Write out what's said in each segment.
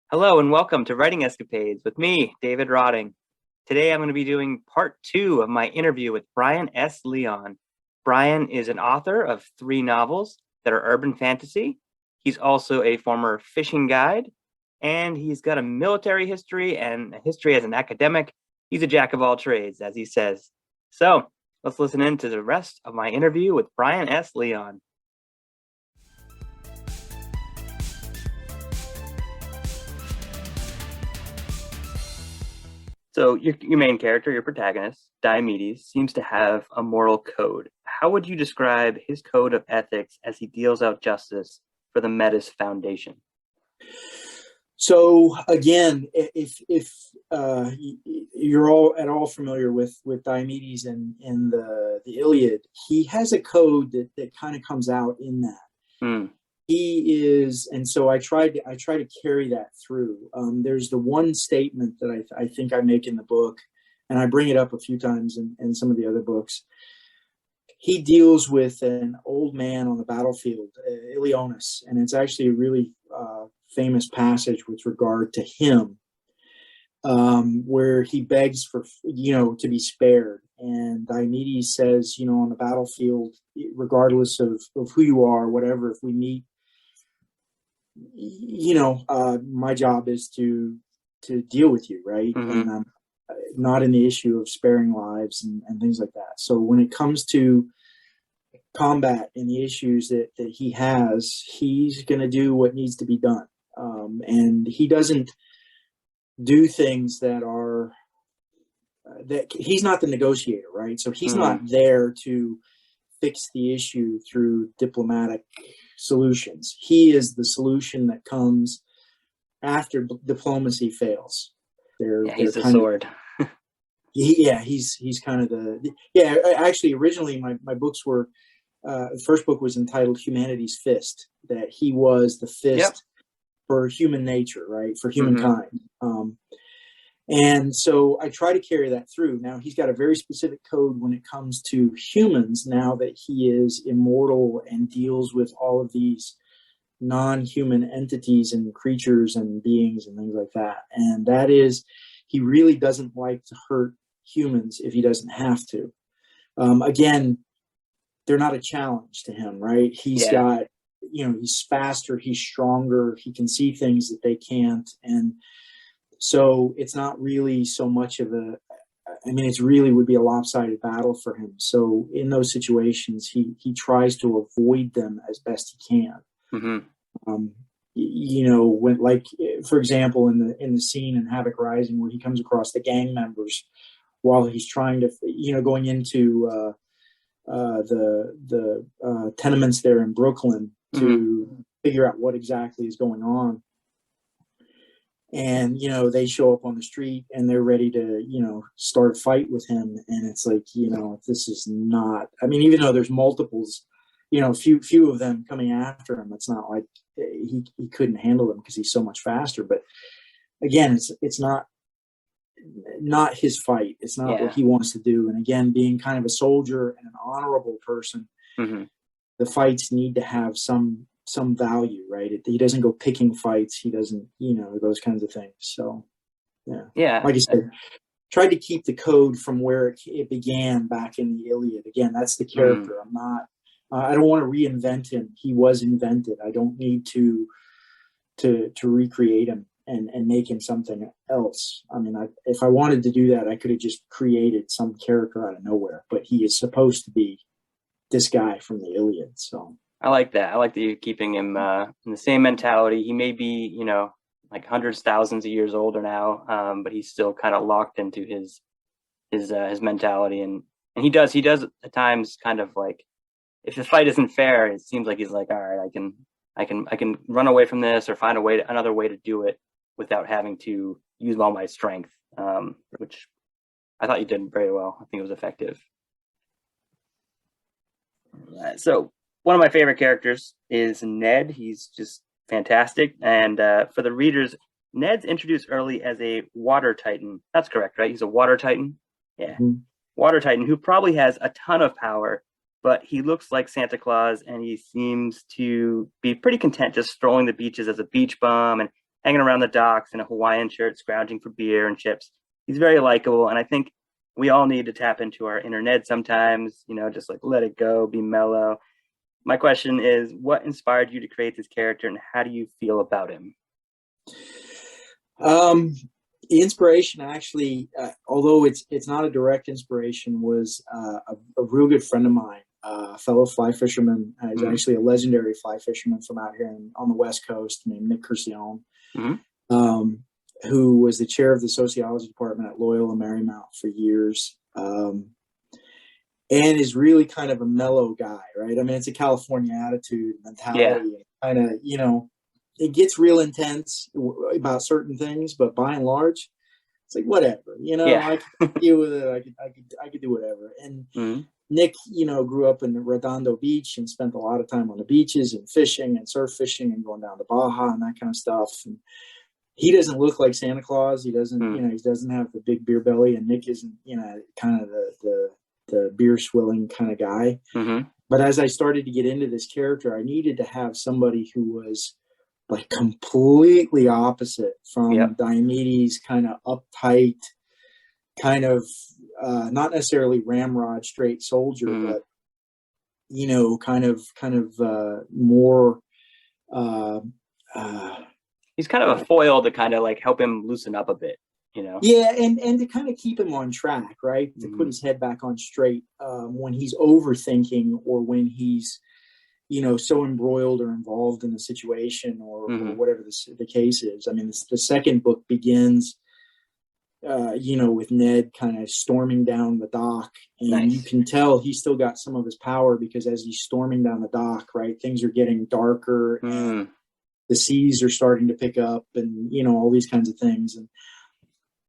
Hello and welcome to Writing Escapades with me, David Rawding. Today I'm going to be doing part 2 of my interview with Brian S. Leon. Brian is an author of 3 novels that are urban fantasy. He's also a former fishing guide, and he's got a military history and a history as an academic. He's a jack of all trades, as he says. So let's listen in to the rest of my interview with Brian S. Leon. So your main character, your protagonist, Diomedes, seems to have a moral code. How would you describe his code of ethics as he deals out justice for the Metis Foundation? So again, if you're all at all familiar with Diomedes and in the Iliad, he has a code that kind of comes out in that. He is, and so I try to carry that through. There's the one statement that I think I make in the book, and I bring it up a few times in some of the other books. He deals with an old man on the battlefield, Ilionis, and it's actually a really famous passage with regard to him, where he begs for to be spared. And Diomedes says, on the battlefield, regardless of who you are, whatever, if we meet, my job is to deal with you, right? And I'm not in the issue of sparing lives and things like that. So when it comes to combat and the issues that he has, he's going to do what needs to be done. And he doesn't do things that are that he's not the negotiator, right? So he's not there to fix the issue through diplomatic solutions. He is the solution that comes after diplomacy fails. He's the sword. He's kind of the actually originally my books were the first book was entitled Humanity's Fist, that he was the fist for human nature, right? For humankind. And so I try to carry that through. Now he's got a very specific code when it comes to humans, now that he is immortal and deals with all of these non-human entities and creatures and beings and things like that. And that is, he really doesn't like to hurt humans if he doesn't have to. Again, they're not a challenge to him, right? He's got, he's faster, he's stronger, he can see things that they can't. And so it's not really so much of it really would be a lopsided battle for him. So in those situations, he tries to avoid them as best he can. When, like, for example, in the scene in Havoc Rising, where he comes across the gang members while he's trying to, going into the tenements there in Brooklyn to figure out what exactly is going on. And, they show up on the street and they're ready to, start a fight with him. And it's like, this is not, even though there's multiples, few of them coming after him, it's not like he couldn't handle them because he's so much faster. But again, it's not his fight. It's not what he wants to do. And again, being kind of a soldier and an honorable person, the fights need to have some value, right? He doesn't go picking fights. He doesn't, those kinds of things. So, like I said, tried to keep the code from where it began back in the Iliad. Again, that's the character. I'm not. I don't want to reinvent him. He was invented. I don't need to recreate him and make him something else. If I wanted to do that, I could have just created some character out of nowhere. But he is supposed to be this guy from the Iliad. So. I like that. I like that you're keeping him in the same mentality. He may be, like hundreds, thousands of years older now, but he's still kind of locked into his mentality, and he does at times kind of like, if the fight isn't fair, it seems like he's like, all right, I can run away from this or find another way to do it without having to use all my strength, which I thought you did very well. I think it was effective. So one of my favorite characters is Ned. He's just fantastic. And for the readers, Ned's introduced early as a water titan. That's correct, right? He's a water titan. Yeah. Water titan who probably has a ton of power, but he looks like Santa Claus and he seems to be pretty content just strolling the beaches as a beach bum. And hanging around the docks in a Hawaiian shirt, scrounging for beer and chips. He's very likable, and I think we all need to tap into our inner Ned sometimes, just like let it go, be mellow. My question is, what inspired you to create this character, and how do you feel about him? The inspiration, actually, although it's not a direct inspiration, was a real good friend of mine, a fellow fly fisherman. He's actually a legendary fly fisherman from out here on the West Coast, named Nick Curcione, who was the chair of the sociology department at Loyola Marymount for years, and is really kind of a mellow guy, right? I mean, it's a California attitude, mentality, kind of, it gets real intense about certain things, but by and large, it's like whatever. I could deal with it. I could do whatever. And Nick, grew up in Redondo Beach and spent a lot of time on the beaches and fishing and surf fishing and going down to Baja and that kind of stuff. And he doesn't look like Santa Claus. He doesn't, he doesn't have the big beer belly, and Nick isn't, kind of the beer swilling kind of guy. But as I started to get into this character, I needed to have somebody who was like completely opposite from Diomedes, kind of uptight, kind of not necessarily ramrod straight soldier, but kind of more he's kind of a foil to kind of like help him loosen up a bit, Yeah, and to kind of keep him on track, right? To put his head back on straight when he's overthinking, or when he's so embroiled or involved in the situation, or whatever the case is. I mean, the second book begins, with Ned kind of storming down the dock, and you can tell he's still got some of his power, because as he's storming down the dock, right, things are getting darker, and the seas are starting to pick up, and all these kinds of things.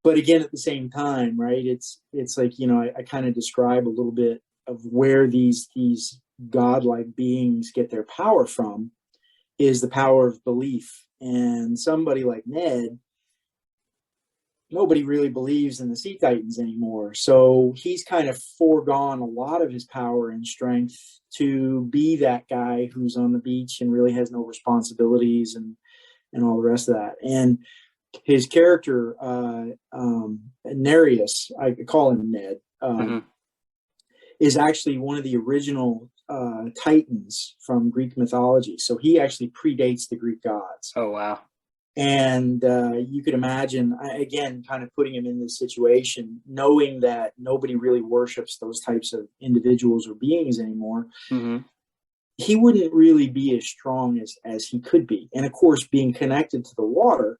But again, at the same time, right, it's like, I kind of describe a little bit of where these godlike beings get their power from, is the power of belief. And somebody like Ned, nobody really believes in the Sea Titans anymore. So he's kind of foregone a lot of his power and strength to be that guy who's on the beach and really has no responsibilities and all the rest of that. And his character, Nereus, I call him Ned, is actually one of the original Titans from Greek mythology. So he actually predates the Greek gods. Oh, wow. And you could imagine, again, kind of putting him in this situation, knowing that nobody really worships those types of individuals or beings anymore. He wouldn't really be as strong as he could be. And of course, being connected to the water,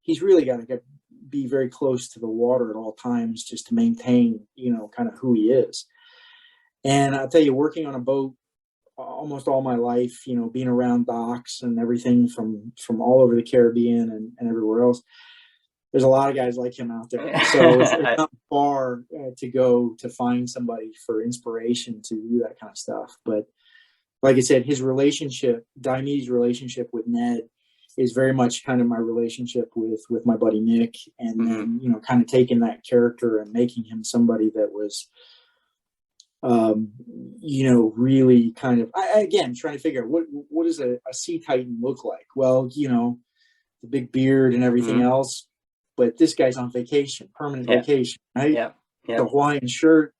he's really got to be very close to the water at all times, just to maintain, kind of who he is. And I'll tell you, working on a boat almost all my life, being around docks and everything from all over the Caribbean and everywhere else, there's a lot of guys like him out there. So it's not far to go to find somebody for inspiration to do that kind of stuff. But like I said, his relationship, Diomedes' relationship with Ned, is very much kind of my relationship with my buddy Nick, and then kind of taking that character and making him somebody that was really kind of, again, trying to figure out what does a sea titan look like? Well, the big beard and everything else, but this guy's on vacation, permanent vacation, right? The Hawaiian shirt,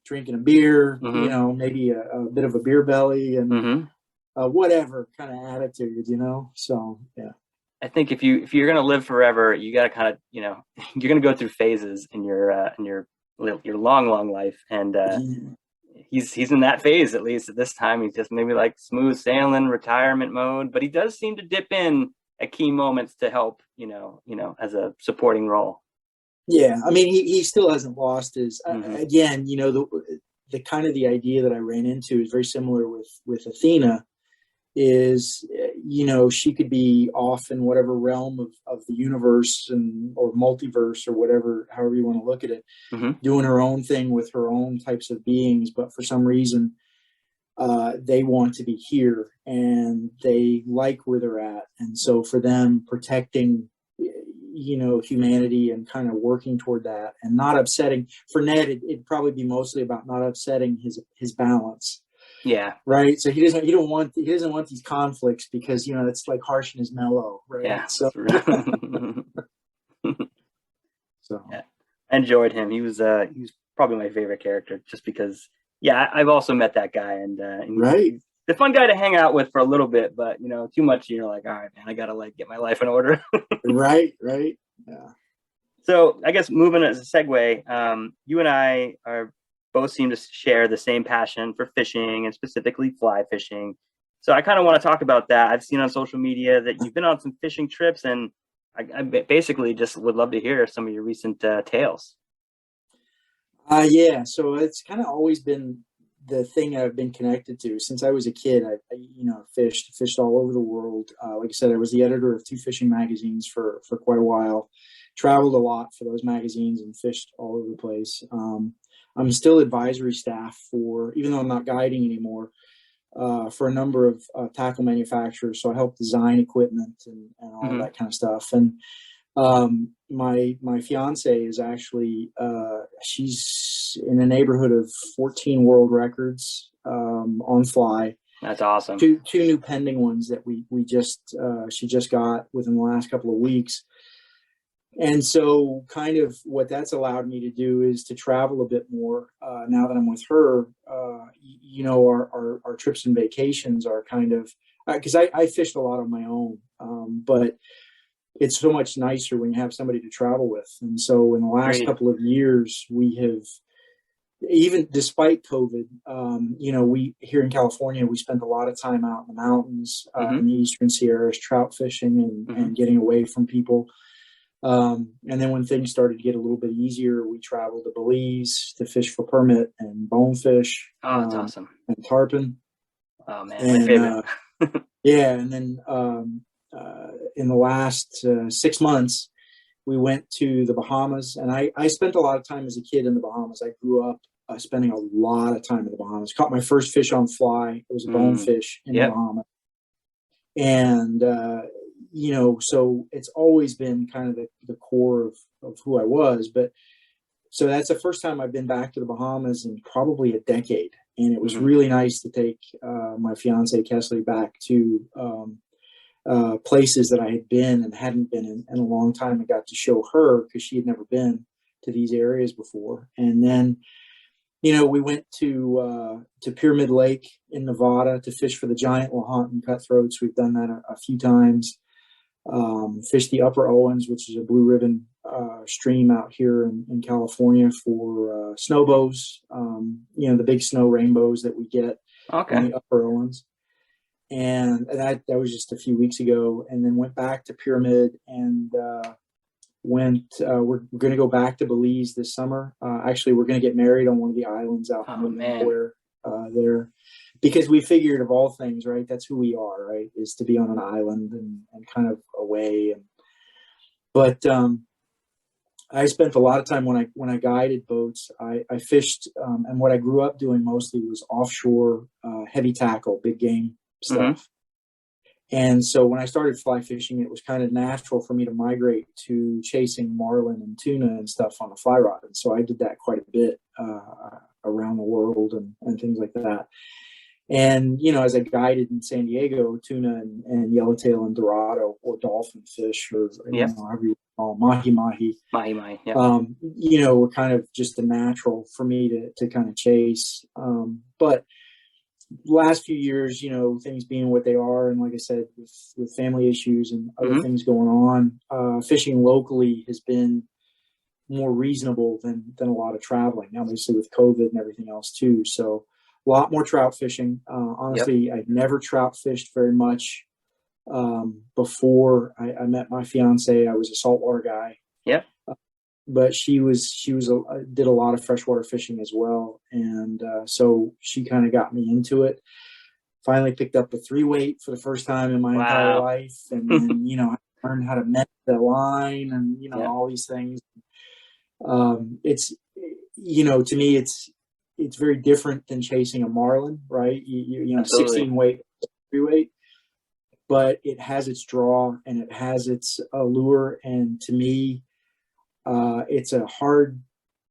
drinking a beer, maybe a bit of a beer belly, and whatever kind of attitude, So I think if you're gonna live forever, you gotta kind of, you're gonna go through phases in your long life, and he's in that phase, at least at this time. He's just maybe like smooth sailing, retirement mode, but he does seem to dip in at key moments to help, as a supporting role. Yeah, I mean, he still hasn't lost his. Again, the kind of the idea that I ran into is very similar with Athena. Is she could be off in whatever realm of the universe or multiverse or whatever, however you want to look at it, doing her own thing with her own types of beings, but for some reason they want to be here and they like where they're at, and so for them, protecting humanity and kind of working toward that and not upsetting. For Ned, it'd probably be mostly about not upsetting his balance. Yeah. right? So he doesn't want these conflicts because, you know, it's like harsh and is mellow, right? Yeah. So Yeah. I enjoyed him. He was probably my favorite character just because, yeah, I've also met that guy, and right, he's the fun guy to hang out with for a little bit, but you know, too much, you're like, all right, man, I gotta like get my life in order. right, yeah. So I guess moving as a segue, you and I are both seem to share the same passion for fishing and specifically fly fishing. So I kind of want to talk about that. I've seen on social media that you've been on some fishing trips, and I basically just would love to hear some of your recent tales. Yeah, so it's kind of always been the thing I've been connected to since I was a kid. You know, fished all over the world. Like I said, I was the editor of two fishing magazines for quite a while. Traveled a lot for those magazines and fished all over the place. I'm still advisory staff for, even though I'm not guiding anymore, for a number of tackle manufacturers. So I help design equipment and all Hmm. that kind of stuff. And my fiance is actually she's in the neighborhood of 14 world records on fly. That's awesome. Two new pending ones that we just she just got within the last couple of weeks. And so kind of what that's allowed me to do is to travel a bit more now that I'm with her. You know, our trips and vacations are kind of, because I fished a lot on my own, but it's so much nicer when you have somebody to travel with. And so in the last Agreed. couple of years, we have, even despite COVID, you know, we here in California, we spent a lot of time out in the mountains, Hmm. in the Eastern Sierras, trout fishing Hmm. and getting away from people. And then when things started to get a little bit easier, we traveled to Belize to fish for permit and bonefish, Oh, that's awesome. and tarpon. Oh man, my And favorite. yeah, and then in the last 6 months, we went to the Bahamas. And I spent a lot of time as a kid in the Bahamas. I grew up spending a lot of time in the Bahamas. Caught my first fish on fly. It was a Mm. bonefish in the Yep. Bahamas. And you know, so it's always been kind of the core of who I was. But so that's the first time I've been back to the Bahamas in probably a decade, and it was Hmm. really nice to take my fiance Kesley back to places that I had been and hadn't been in a long time. I got to show her because she had never been to these areas before. And then, you know, we went to Pyramid Lake in Nevada to fish for the giant Lahontan cutthroats. We've done that a few times. Fished the Upper Owens, which is a blue ribbon stream out here in California for snowbows. You know, the big snow rainbows that we get on Okay. the Upper Owens. And that was just a few weeks ago. And then went back to Pyramid and we're going to go back to Belize this summer. Actually, we're going to get married on one of the islands out in Oh the middle of man. nowhere there, because we figured, of all things, right, that's who we are, right, is to be on an island and kind of away. But I spent a lot of time when I guided boats. I fished, and what I grew up doing mostly was offshore heavy tackle, big game Hmm. stuff. And so when I started fly fishing, it was kind of natural for me to migrate to chasing marlin and tuna and stuff on a fly rod. And so I did that quite a bit around the world and things like that. And, you know, as I guided in San Diego, tuna and yellowtail and dorado or dolphin fish, or, you Yep. know, however you call them, mahi mahi, Mahi mahi. Yep. you know, were kind of just a natural for me to kind of chase. But last few years, you know, things being what they are, and like I said, with family issues and other Hmm. things going on, fishing locally has been more reasonable than a lot of traveling. Obviously, with COVID and everything else too, so a lot more trout fishing. Yep. Honestly, I'd never trout fished very much before I met my fiance. I was a saltwater guy, Yep. but did a lot of freshwater fishing as well, and so she kind of got me into it. Finally picked up a 3 weight for the first time in my entire Wow. life, and then, you know, I learned how to mend the line and, you know, Yep. all these things. It's, you know, to me it's very different than chasing a marlin, right? You know, Absolutely. 16 weight, 3 weight, but it has its draw and it has its allure. And to me, it's a hard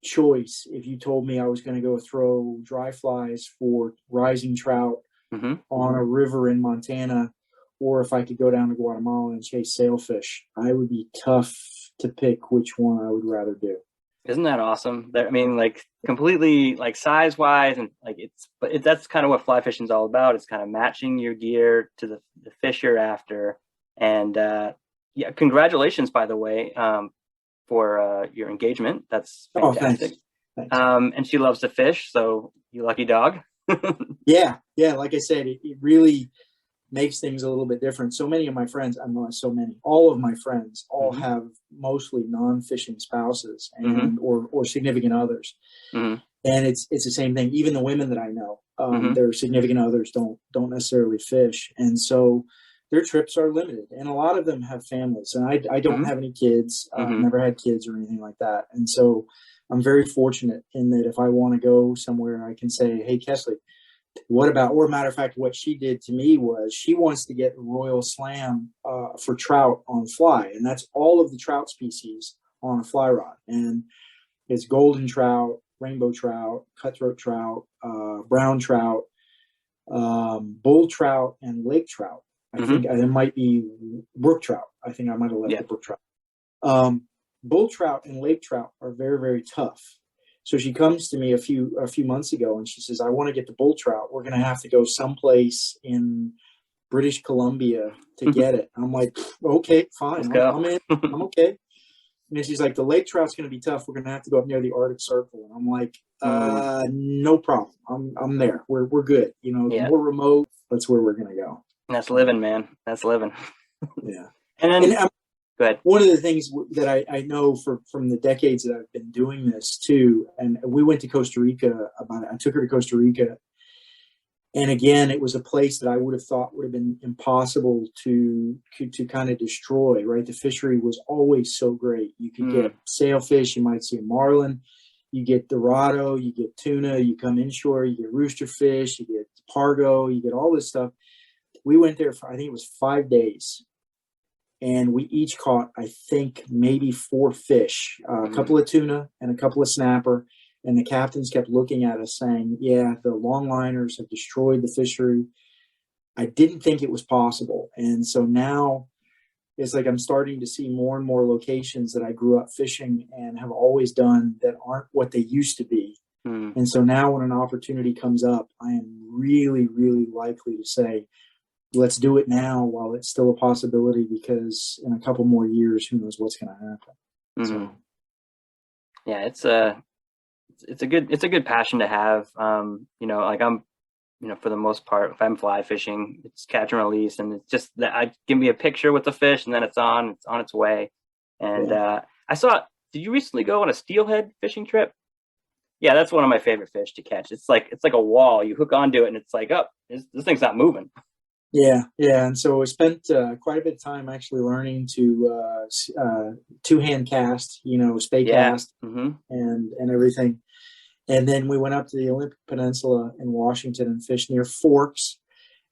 choice if you told me I was going to go throw dry flies for rising trout Mm-hmm. on a river in Montana, or if I could go down to Guatemala and chase sailfish. I would be tough to pick which one I would rather do. Isn't that awesome? I mean, like completely like size wise, and like that's kind of what fly fishing is all about. It's kind of matching your gear to the fish you're after. And yeah, congratulations, by the way, for your engagement. That's Oh, fantastic. thanks. And she loves to fish, so you lucky dog. Yeah. Like I said, it really makes things a little bit different. So many of my friends, I'm not so many, all of my friends all have mostly non-fishing spouses and or significant others. Mm-hmm. And it's the same thing. Even the women that I know, Mm-hmm. their significant others don't necessarily fish. And so their trips are limited. And a lot of them have families. And I don't have any kids. Never had kids or anything like that. And so I'm very fortunate in that if I want to go somewhere, I can say, hey, Kesley, what about, or matter of fact, what she did to me was she wants to get Royal Slam for trout on fly. And that's all of the trout species on a fly rod. And it's golden trout, rainbow trout, cutthroat trout, brown trout, bull trout, and lake trout. I think there might be brook trout. I think I might have left the brook trout. Bull trout and lake trout are very, very tough. So she comes to me a few months ago and she says, I want to get the bull trout. We're going to have to go someplace in British Columbia to get it. I'm like, okay, fine. I'm in. I'm okay. And she's like, the lake trout's going to be tough. We're going to have to go up near the Arctic Circle. And I'm like, no problem. I'm there. We're good. You know, more remote. That's where we're going to go. That's living, man. That's living. Yeah. And then, go ahead. One of the things that I know from the decades that I've been doing this too, and we went to Costa Rica I took her to Costa Rica. And again, it was a place that I would have thought would have been impossible to kind of destroy, right? The fishery was always so great. You could get sailfish, you might see a marlin, you get dorado, you get tuna, you come inshore, you get rooster fish, you get pargo, you get all this stuff. We went there for, I think it was 5 days. And we each caught, I think, maybe 4 fish, a couple of tuna and a couple of snapper. And the captains kept looking at us saying, yeah, the longliners have destroyed the fishery. I didn't think it was possible. And so now it's like I'm starting to see more and more locations that I grew up fishing and have always done that aren't what they used to be. And so now when an opportunity comes up, I am really, really likely to say, let's do it now while it's still a possibility, because in a couple more years, who knows what's going to happen. So, yeah, it's a good passion to have. You know, like I'm, you know, for the most part, if I'm fly fishing, it's catch and release, and it's just that I give me a picture with the fish, and then it's on its way. And I saw. Did you recently go on a steelhead fishing trip? Yeah, that's one of my favorite fish to catch. It's like a wall. You hook onto it, and it's like, oh, this thing's not moving. Yeah. And so I spent quite a bit of time actually learning to two-hand cast, you know, spay cast and everything. And then we went up to the Olympic Peninsula in Washington and fished near Forks.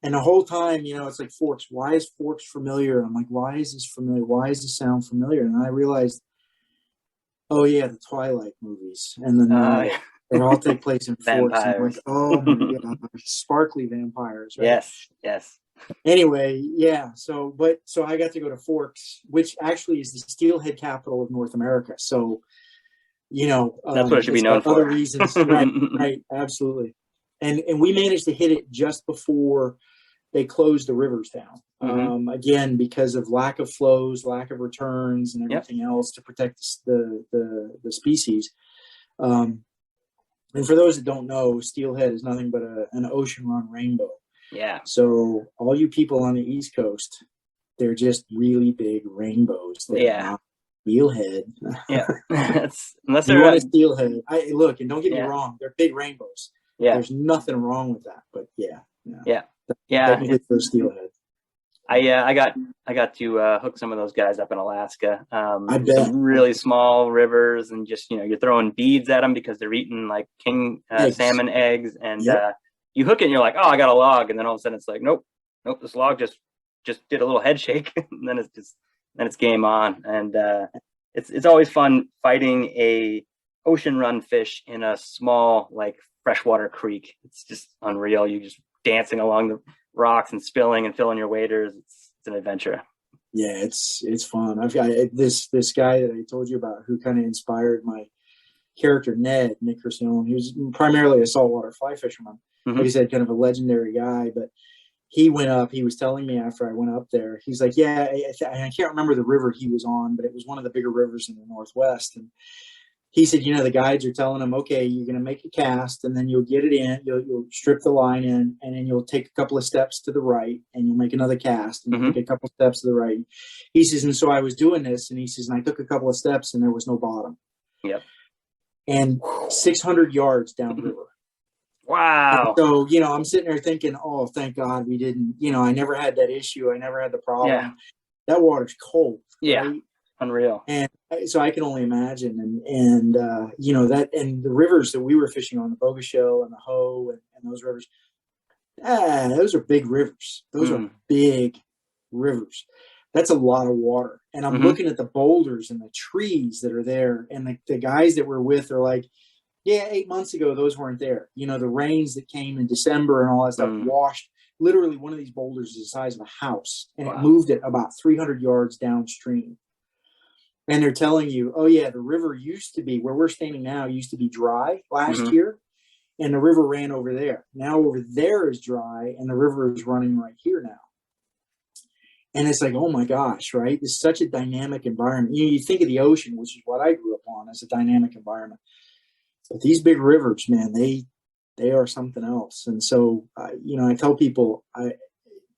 And the whole time, you know, it's like, Forks, why is Forks familiar? And I'm like, why is this familiar? Why is this sound familiar? And I realized, oh yeah, the Twilight movies. And then they all take place in Forks. And I'm like, oh my God, sparkly vampires, right? Yes. Anyway, yeah. So I got to go to Forks, which actually is the steelhead capital of North America. So, you know, that's what it should be known for. Other reasons, right, absolutely. And we managed to hit it just before they closed the rivers down. Again, because of lack of flows, lack of returns, and everything else to protect the species. And for those that don't know, steelhead is nothing but an ocean run rainbow. Yeah. So all you people on the East Coast, they're just really big rainbows. They're not steelhead. Yeah. Unless you want a steelhead. Look, and don't get me wrong, they're big rainbows. Yeah. There's nothing wrong with that. But yeah. Technically for steelhead. I got to hook some of those guys up in Alaska. I bet. Some really small rivers, and just, you know, you're throwing beads at them because they're eating like king salmon eggs, and you hook it and you're like, oh, I got a log, and then all of a sudden it's like, nope, this log just did a little head shake, and then it's game on. And it's always fun fighting a ocean run fish in a small like freshwater creek. It's just unreal. You just dancing along the rocks and spilling and filling your waders. It's an adventure. Yeah, it's fun. I've got this guy that I told you about who kind of inspired my character Nick Cristiano. He was primarily a saltwater fly fisherman. Like I said, kind of a legendary guy, but he was telling me after I went up there, he's like, yeah, I can't remember the river he was on, but it was one of the bigger rivers in the Northwest. And he said, the guides are telling him, okay, you're going to make a cast and then you'll get it in, you'll strip the line in, and then you'll take a couple of steps to the right and you'll make another cast and you'll take a couple of steps to the right. He says, and so I was doing this, and he says, and I took a couple of steps and there was no bottom. Yep. And 600 yards downriver. Wow. And so, I'm sitting there thinking, oh, thank God we didn't, I never had that issue. I never had the problem. Yeah. That water's cold. Yeah. Right? Unreal. And so I can only imagine. And that, and the rivers that we were fishing on, the Bogachiel and the Ho and those rivers, those are big rivers. Those are big rivers. That's a lot of water. And I'm looking at the boulders and the trees that are there. And the guys that we're with are like, yeah, 8 months ago, those weren't there. The rains that came in December and all that stuff washed. Literally, one of these boulders is the size of a house. And it moved it about 300 yards downstream. And they're telling you, oh, yeah, the river used to be, where we're standing now, used to be dry last year. And the river ran over there. Now over there is dry, and the river is running right here now. And it's like, oh, my gosh, right? This is such a dynamic environment. You think of the ocean, which is what I grew up on, as a dynamic environment. But these big rivers, man, they are something else. And so, I tell people,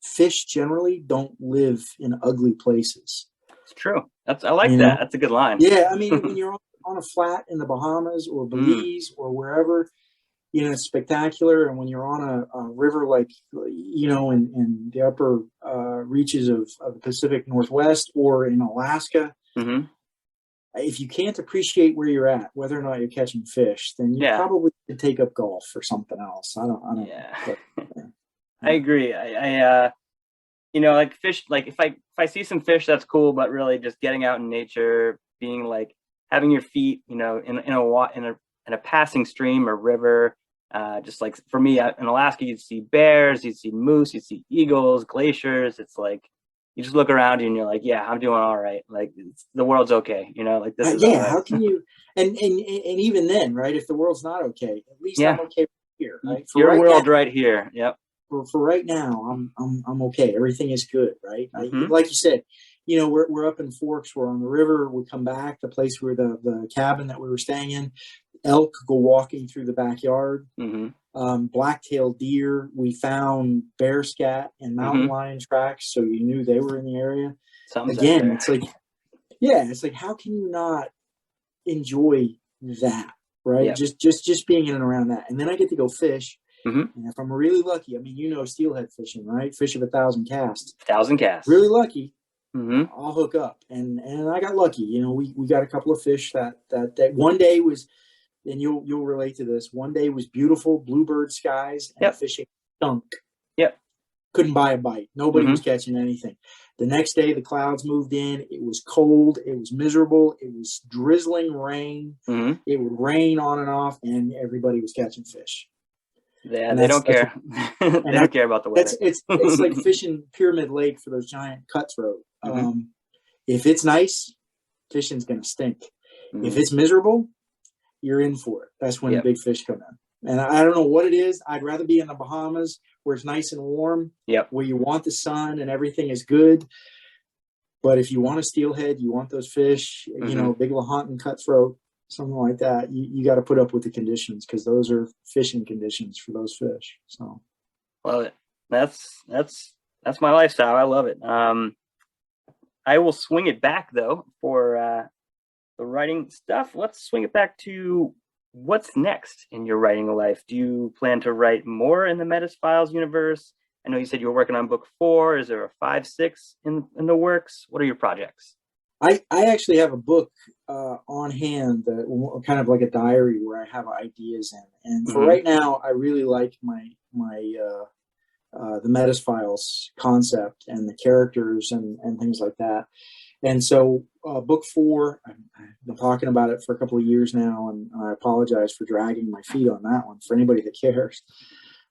fish generally don't live in ugly places. It's true. I like that. That's a good line. Yeah, I mean, when you're on a flat in the Bahamas or Belize or wherever, it's spectacular. And when you're on a river like, in the upper reaches of the Pacific Northwest or in Alaska, if you can't appreciate where you're at, whether or not you're catching fish, then you probably should take up golf or something else. I don't. Yeah. But, I agree. I like fish, like if I see some fish, that's cool, but really just getting out in nature, being like having your feet, in a passing stream or river, just like for me in Alaska, you'd see bears, you'd see moose, you'd see eagles, glaciers. It's like you just look around you and you're like, yeah, I'm doing all right. Like the world's okay, like this is all right. How can you and even then, right? If the world's not okay, at least I'm okay here, right? For your world right here. Yep. For right now, I'm okay. Everything is good, right? Like you said, we're up in Forks. We're on the river. We come back, the place where the cabin that we were staying in, elk go walking through the backyard. Black-tailed deer. We found bear scat and mountain lion tracks, so you knew they were in the area. Again, it's like how can you not enjoy that, right? Yep. Just being in and around that, and then I get to go fish. And if I'm really lucky, I mean, steelhead fishing, right? Fish of 1,000 casts. 1,000 casts. Really lucky, I'll hook up, and I got lucky. We got a couple of fish that one day was, and you'll relate to this. One day was beautiful, bluebird skies, and the fishing stunk. Yep. Couldn't buy a bite. Nobody was catching anything. The next day, the clouds moved in. It was cold. It was miserable. It was drizzling rain. It would rain on and off, and everybody was catching fish. Yeah, they don't care. They don't care about the weather. It's like fishing Pyramid Lake for those giant cutthroat. If it's nice, fishing's going to stink. If it's miserable, you're in for it. That's when the big fish come in. And I don't know what it is. I'd rather be in the Bahamas where it's nice and warm, where you want the sun and everything is good. But if you want a steelhead, you want those fish, big lahontan cutthroat, something like that, you got to put up with the conditions, because those are fishing conditions for those fish. So love it. That's my lifestyle. I love it. I will swing it back though for the writing stuff. Let's swing it back to what's next in your writing life. Do you plan to write more in the Metis Files universe? I know you said you were working on book 4. Is there a 5, 6 in the works? What are your projects? I actually have a book on hand, that kind of like a diary where I have ideas in. And for right now, I really like my the Metis Files concept and the characters and things like that. And so book 4, been talking about it for a couple of years now, and I apologize for dragging my feet on that one for anybody that cares.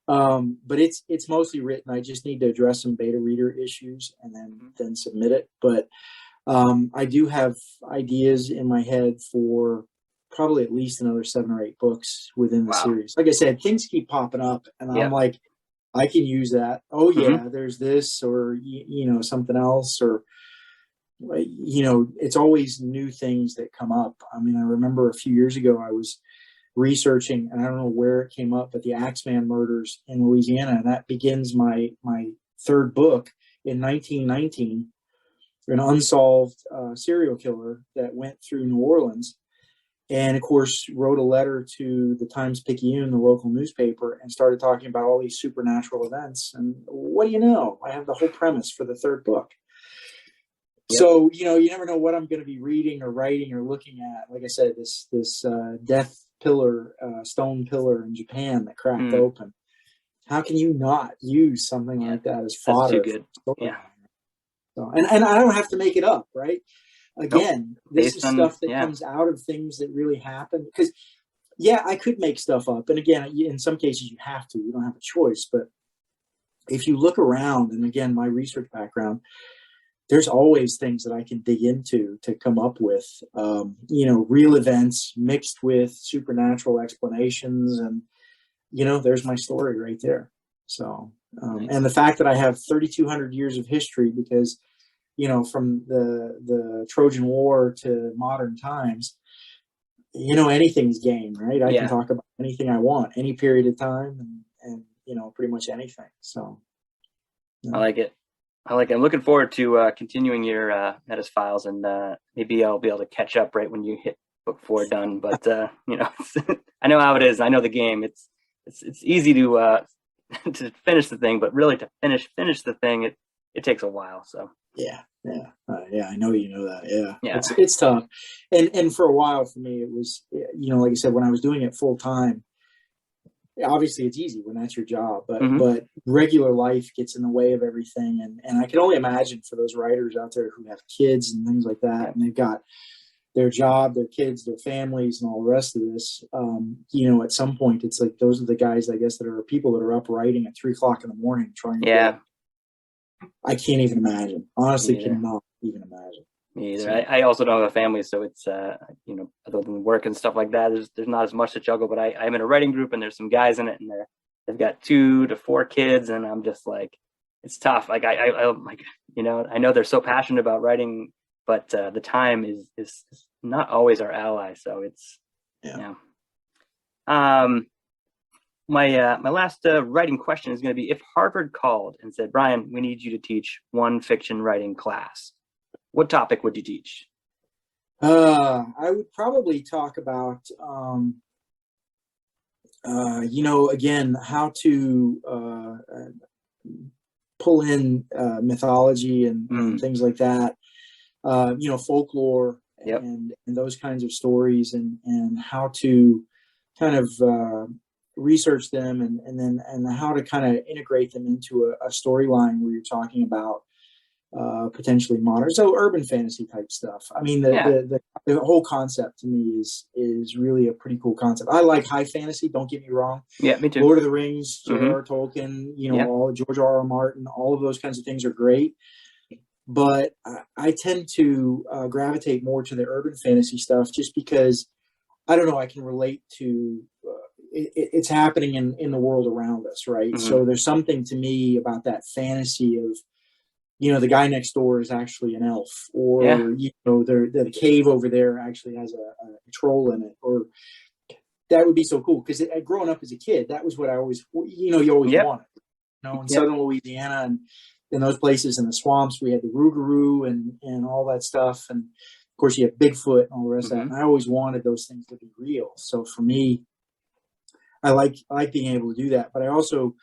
But it's mostly written. I just need to address some beta reader issues and then submit it. But I do have ideas in my head for probably at least another 7 or 8 books within the series. Like I said, things keep popping up, and I'm like, I can use that. Oh yeah, there's this, or something else, or it's always new things that come up. I mean, I remember a few years ago I was researching, and I don't know where it came up, but the Axeman murders in Louisiana, and that begins my 3rd book in 1919. An unsolved serial killer that went through New Orleans, and of course wrote a letter to the Times-Picayune, the local newspaper, and started talking about all these supernatural events. And what do you know? I have the whole premise for the 3rd book. So, you never know what I'm going to be reading or writing or looking at. Like I said, this death pillar, stone pillar in Japan that cracked open. How can you not use something like that as fodder? That's too good. Yeah. So, and I don't have to make it up, right? Again, this is stuff that comes out of things that really happen. Because, I could make stuff up. And again, in some cases you have to. You don't have a choice. But if you look around, and again, my research background, there's always things that I can dig into to come up with, real events mixed with supernatural explanations. And, there's my story right there. So, and the fact that I have 3,200 years of history, because, from the Trojan War to modern times, anything's game, right? I can talk about anything I want, any period of time, and pretty much anything. So I like it. I'm looking forward to continuing your Metis Files, and maybe I'll be able to catch up right when you hit book 4 done. But I know how it is. I know the game. It's easy to finish the thing, but really to finish the thing, it takes a while. So I know that. It's tough, and for a while for me it was, like I said, when I was doing it full time. Obviously it's easy when that's your job, but regular life gets in the way of everything. And I can only imagine for those writers out there who have kids and things like that, and they've got their job, their kids, their families, and all the rest of this. At some point it's like, those are the guys, I guess, that are people that are up writing at 3 o'clock in the morning trying to I can't even imagine. Honestly, cannot even imagine. Me either. So, I also don't have a family, so it's other than work and stuff like that, there's not as much to juggle. But I'm in a writing group, and there's some guys in it, and they've got 2 to 4 kids, and I'm just like, it's tough. Like I know they're so passionate about writing, but the time is not always our ally. So it's My last writing question is going to be: if Harvard called and said, Brian, we need you to teach one fiction writing class, what topic would you teach? I would probably talk about, again, how to pull in mythology and things like that, folklore and those kinds of stories, and how to kind of research them and how to kind of integrate them into a storyline where you're talking about potentially modern, so urban fantasy type stuff. I mean, the whole concept to me is really a pretty cool concept. I like high fantasy, don't get me wrong. Yeah, me too. Lord of the Rings, J.R.R. Tolkien, all George R.R. Martin, all of those kinds of things are great. But I tend to gravitate more to the urban fantasy stuff, just because I don't know, I can relate to it's happening in the world around us, right? So there's something to me about that fantasy of, the guy next door is actually an elf, or the cave over there actually has a troll in it, or that would be so cool. Because growing up as a kid, that was what I always, you always wanted. In southern Louisiana and in those places in the swamps, we had the rougarou and all that stuff, and of course you have Bigfoot and all the rest of that. And I always wanted those things to be real. So for me, I like being able to do that. But I also,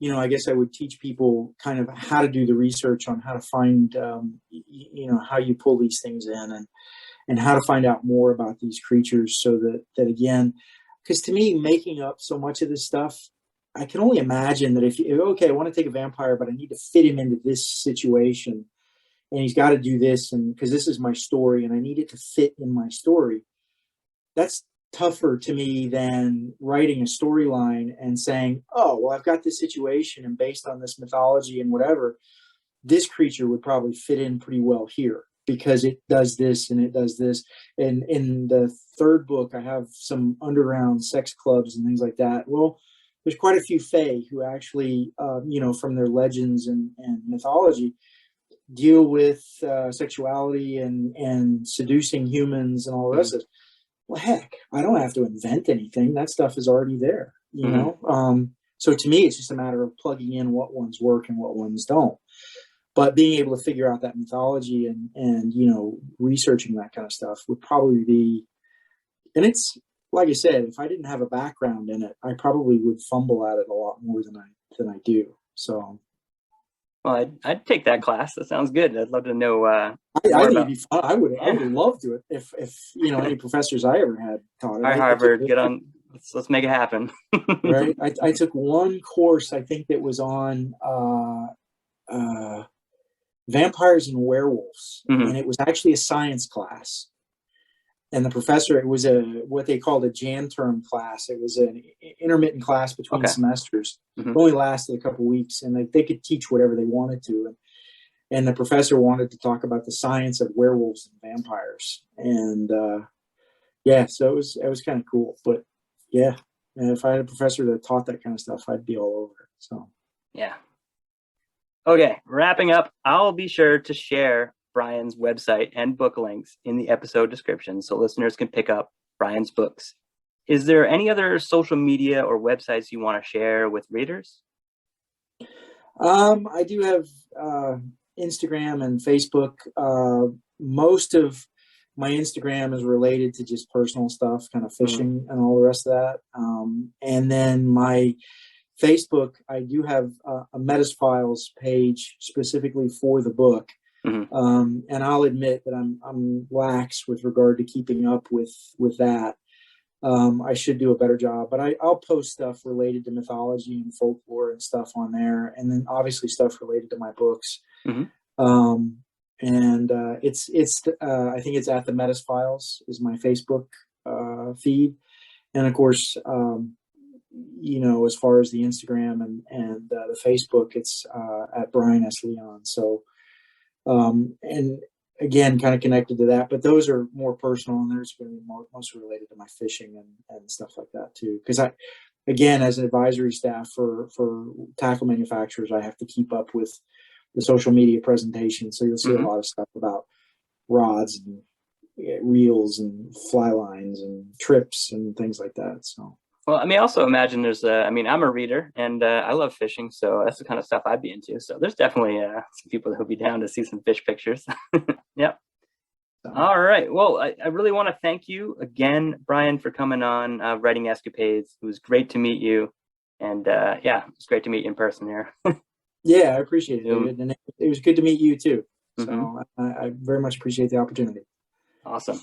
I guess I would teach people kind of how to do the research on how to find, how you pull these things in and how to find out more about these creatures, so that again, because to me, making up so much of this stuff, I can only imagine that if I want to take a vampire, but I need to fit him into this situation, and he's got to do this, and because this is my story and I need it to fit in my story. That's tougher to me than writing a storyline and saying, oh, well, I've got this situation, and based on this mythology and whatever, this creature would probably fit in pretty well here because it does this and it does this. And in the third book, I have some underground sex clubs and things like that. Well, there's quite a few fae who actually, from their legends and mythology, deal with sexuality and seducing humans and all the rest of it. Well, heck, I don't have to invent anything. That stuff is already there, you know? So to me, it's just a matter of plugging in what ones work and what ones don't. But being able to figure out that mythology and researching that kind of stuff would probably be, and it's, like I said, if I didn't have a background in it, I probably would fumble at it a lot more than I do. So, well, I'd take that class. That sounds good. I'd love to know. I think it'd be fun. I would love to if any professors I ever had taught it. All right, Harvard, get on. Let's make it happen. Right. I took one course, I think, that was on vampires and werewolves, and it was actually a science class. And the professor, it was what they called a Jan term class. It was an intermittent class between semesters. It only lasted a couple of weeks, and they could teach whatever they wanted to. And the professor wanted to talk about the science of werewolves and vampires. And so it was kind of cool. But yeah, and if I had a professor that taught that kind of stuff, I'd be all over it. So yeah. Okay, wrapping up, I'll be sure to share Brian's website and book links in the episode description so listeners can pick up Brian's books. Is there any other social media or websites you want to share with readers? I do have Instagram and Facebook. Most of my Instagram is related to just personal stuff, kind of fishing and all the rest of that. And then my Facebook, I do have a Metis Files page specifically for the book. And I'll admit that I'm lax with regard to keeping up with that. I should do a better job, but I'll post stuff related to mythology and folklore and stuff on there, and then obviously stuff related to my books. It's I think it's at the Metis Files is my Facebook feed, and of course, as far as the Instagram and the Facebook, it's at Brian S. Leon. So. And again, kind of connected to that, but those are more personal, and there's going to be mostly related to my fishing and stuff like that too. Because again, as an advisory staff for tackle manufacturers, I have to keep up with the social media presentation. So you'll see a lot of stuff about rods and reels and fly lines and trips and things like that. So. Well, I mean, also imagine there's I'm a reader and I love fishing, so that's the kind of stuff I'd be into. So there's definitely some people that would be down to see some fish pictures. Yep. All right. Well, I really want to thank you again, Brian, for coming on Writing Escapades. It was great to meet you. And it's great to meet you in person here. Yeah, I appreciate it, David. And it was good to meet you too. So I very much appreciate the opportunity. Awesome.